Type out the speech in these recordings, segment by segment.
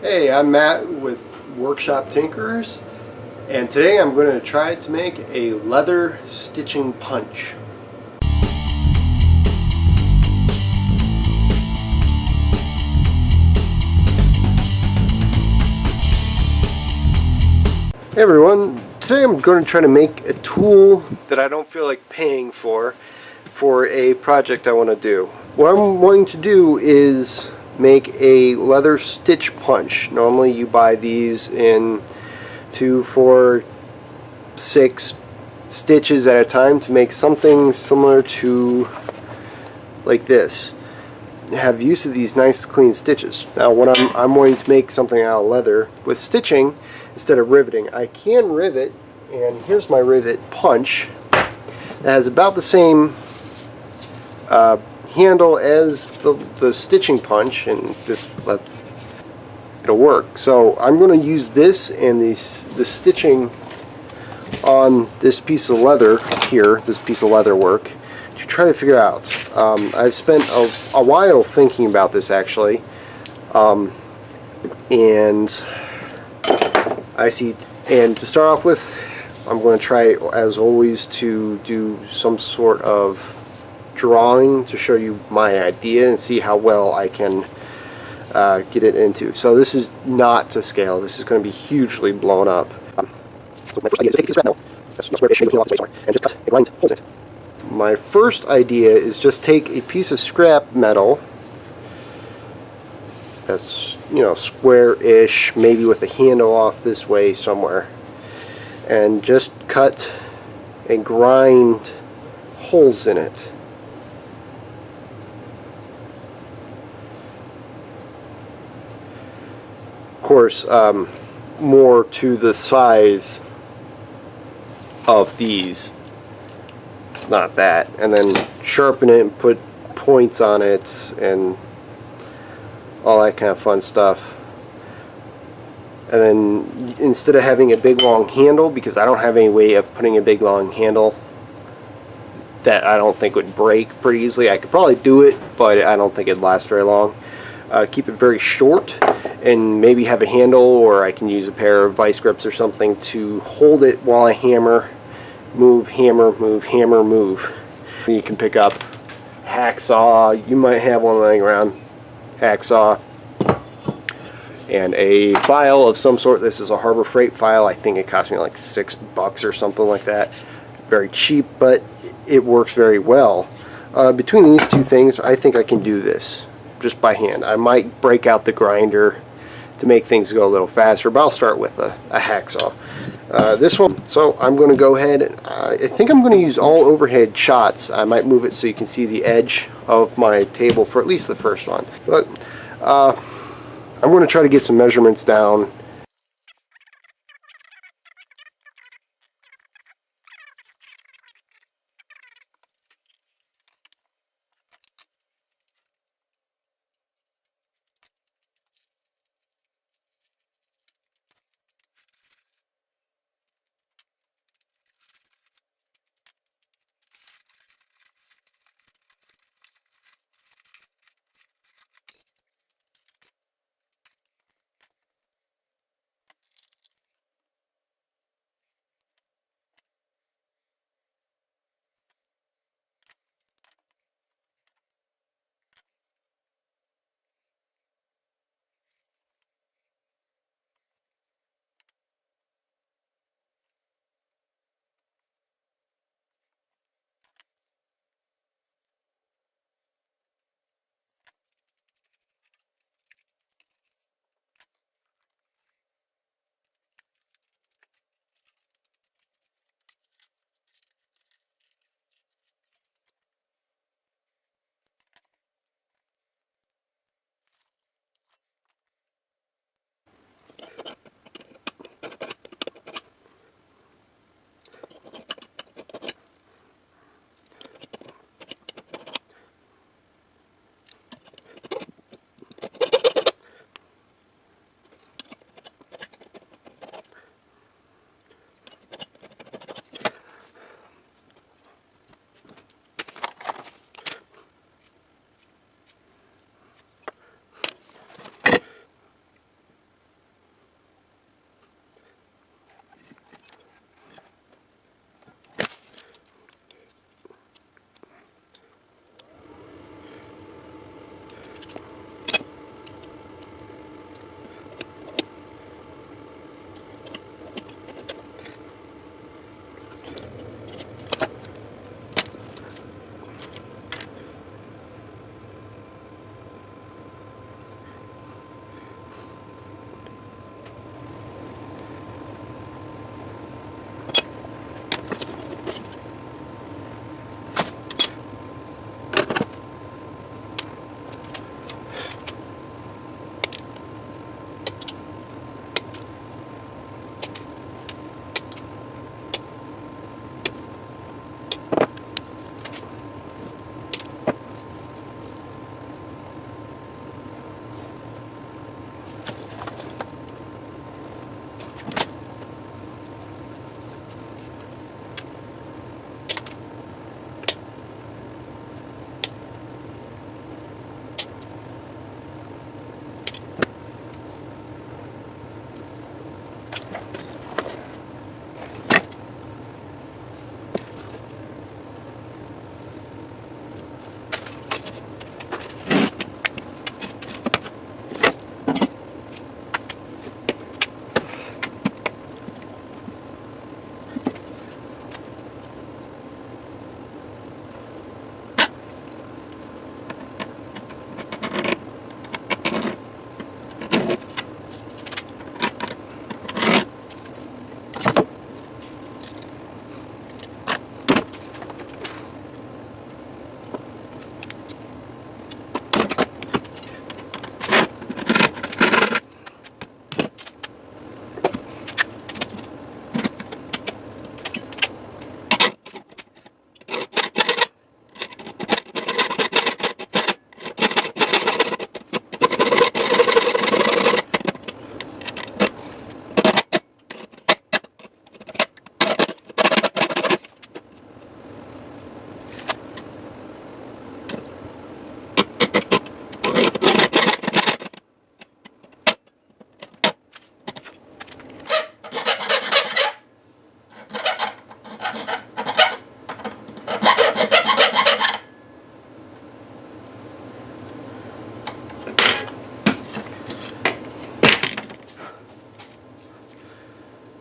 Hey, I'm Matt with Workshop Tinkerers, and today I'm going to try to make a leather stitching punch. Hey everyone, today I'm going to try to make a tool that I don't feel like paying for a project I want to do. What I'm wanting to do is make a leather stitch punch. Normally you buy these in 2, 4, 6 stitches at a time to make something similar to like this. Have use of these nice clean stitches. Now when I'm wanting to make something out of leather with stitching instead of riveting, I can rivet, and here's my rivet punch. It has about the same handle as the stitching punch, and this it'll work. So I'm going to use this and the stitching on this piece of leather here, this piece of leather work, to try to figure out. I've spent a while thinking about this actually, and I see. And to start off with, I'm going to try, as always, to do some sort of drawing to show you my idea and see how well I can get it into. So this is not to scale. This is going to be hugely blown up. So my first idea is to take a piece of scrap metal, that's a square-ish shape with lots of space, and just cut and grind holes in it. My first idea is just take a piece of scrap metal that's, you know, square-ish, maybe with the handle off this way somewhere, and just cut and grind holes in it. Of course, more to the size of these, not that, and then sharpen it and put points on it and all that kind of fun stuff. And then instead of having a big long handle, because I don't have any way of putting a big long handle that I don't think would break pretty easily. I could probably do it, but I don't think it'd last very long. Keep it very short, and maybe have a handle, or I can use a pair of vice grips or something to hold it while I hammer, move, hammer, move, hammer, move. You can pick up hacksaw, you might have one laying around, hacksaw, and a file of some sort. This is a Harbor Freight file. I think it cost me like $6 or something like that. Very cheap, but it works very well. Between these two things, I think I can do this just by hand. I might break out the grinder to make things go a little faster, but I'll start with a hacksaw. This one, so I'm going to go ahead and I think I'm going to use all overhead shots. I might move it so you can see the edge of my table for at least the first one. But I'm going to try to get some measurements down.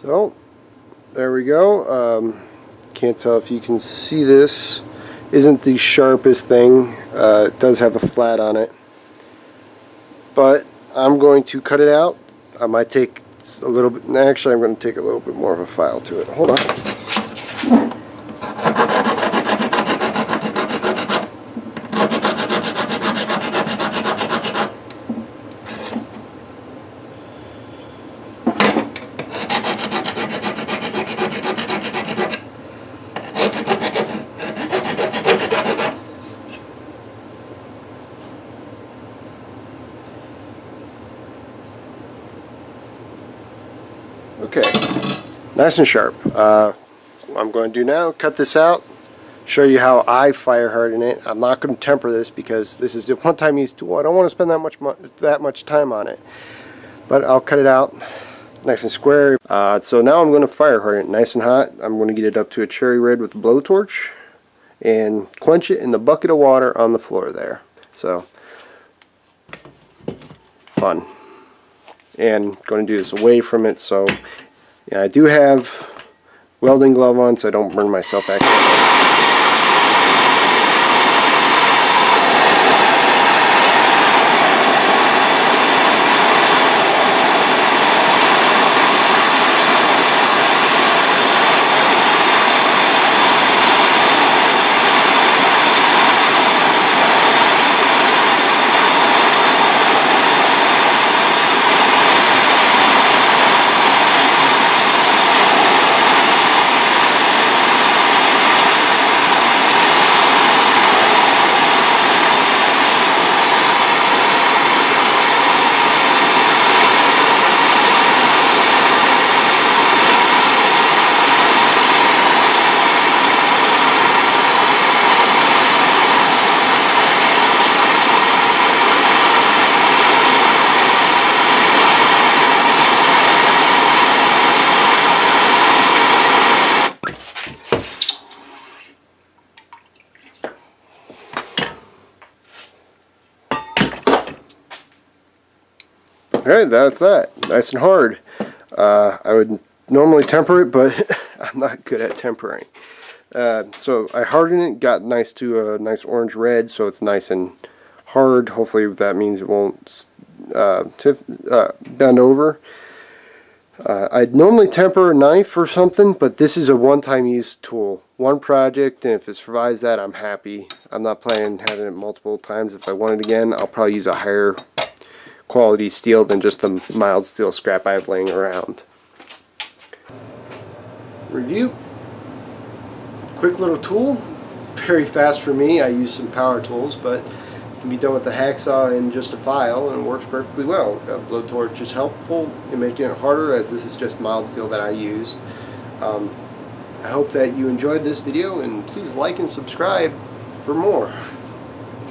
So there we go. Can't tell if you can see this. Isn't the sharpest thing. It does have a flat on it. But I'm going to cut it out. I might take a little bit. Actually, I'm going to take a little bit more of a file to it. Hold on. Okay, nice and sharp. What I'm going to do now, cut this out, show you how I fire harden it. I'm not going to temper this because this is a one-time use tool. I don't want to spend that much time on it. But I'll cut it out nice and square. So now I'm going to fire harden it nice and hot. I'm going to get it up to a cherry red with a blowtorch and quench it in the bucket of water on the floor there. So, fun. And going to do this away from it, so yeah, I do have welding glove on so I don't burn myself accidentally. Alright, that's that. Nice and hard. I would normally temper it, but I'm not good at tempering. So I hardened it, got nice to a nice orange red, so it's nice and hard. Hopefully that means it won't bend over. I'd normally temper a knife or something, but this is a one-time use tool. One project, and if it survives that, I'm happy. I'm not planning on having it multiple times. If I want it again, I'll probably use a higher quality steel than just the mild steel scrap I have laying around. Review. Quick little tool. Very fast for me. I use some power tools, but it can be done with a hacksaw and just a file, and it works perfectly well. A blowtorch is helpful in making it harder, as this is just mild steel that I used. I hope that you enjoyed this video, and please like and subscribe for more.